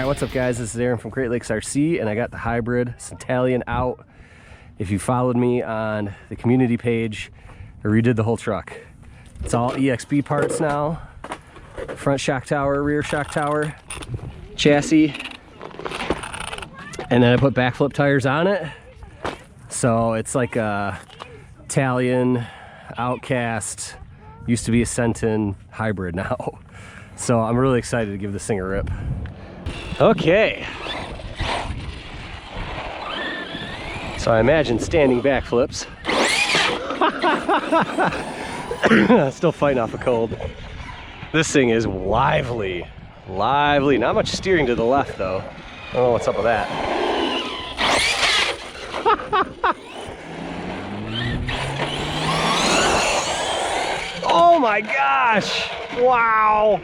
what's up guys? This is Aaron from Great Lakes RC, and I got the hybrid Sentalion out. If you followed me on the community page, I redid the whole truck. It's all EXB parts now. Front shock tower, rear shock tower, chassis, and then I put backflip tires on it. So it's like a Talion, Outcast, used to be a Senton hybrid now. So I'm really excited to give this thing a rip. Okay. So I imagine standing backflips. Still fighting off a cold. This thing is lively. Lively. Not much steering to the left though. I don't know what's up with that. Oh my gosh! Wow!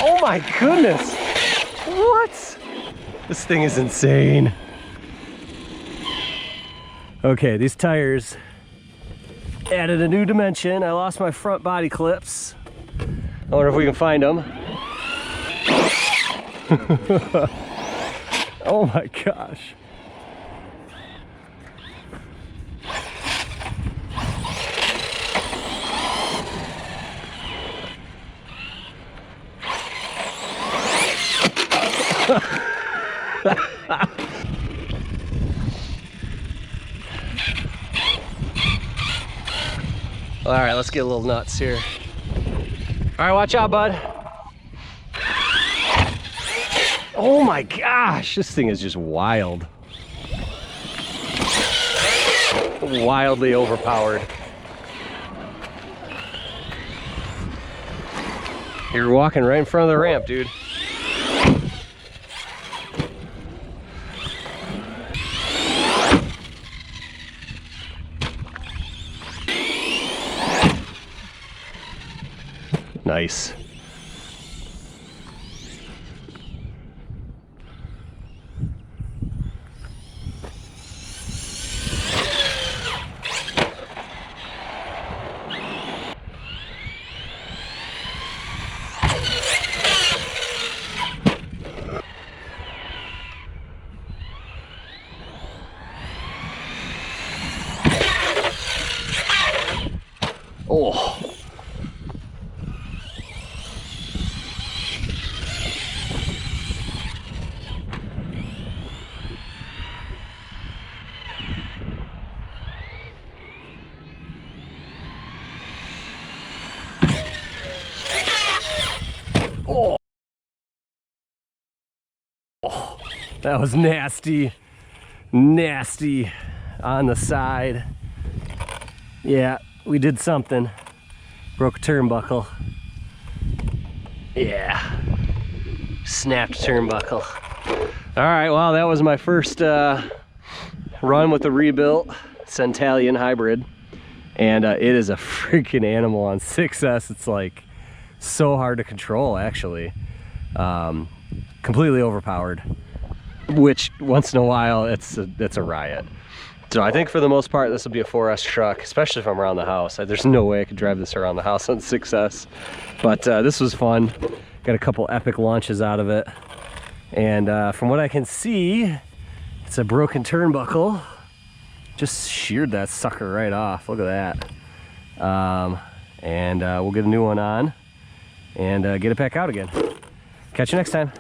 Oh my goodness! What? This thing is insane. Okay, these tires added a new dimension. I lost my front body clips. I wonder if we can find them. Oh my gosh. All right, let's get a little nuts here. All right, watch out, bud. Oh my gosh, this thing is just wild. Wildly overpowered. You're walking right in front of the ramp, dude. Nice. Oh. Oh. Oh, that was nasty. Nasty on the side. Yeah, we did something. Broke a turnbuckle. Yeah. Snapped turnbuckle. All right, well, that was my first run with the rebuilt Sentalion hybrid. And it is a freaking animal on 6S. It's like so hard to control, actually. Completely overpowered, which once in a while it's a riot. So I think for the most part this will be a 4S truck, especially if I'm around the house. There's no way I could drive this around the house on 6S, but this was fun. Got a couple epic launches out of it, and from what I can see, it's a broken turnbuckle. Just sheared that sucker right off. Look at that. And we'll get a new one on and get it back out again. Catch you next time.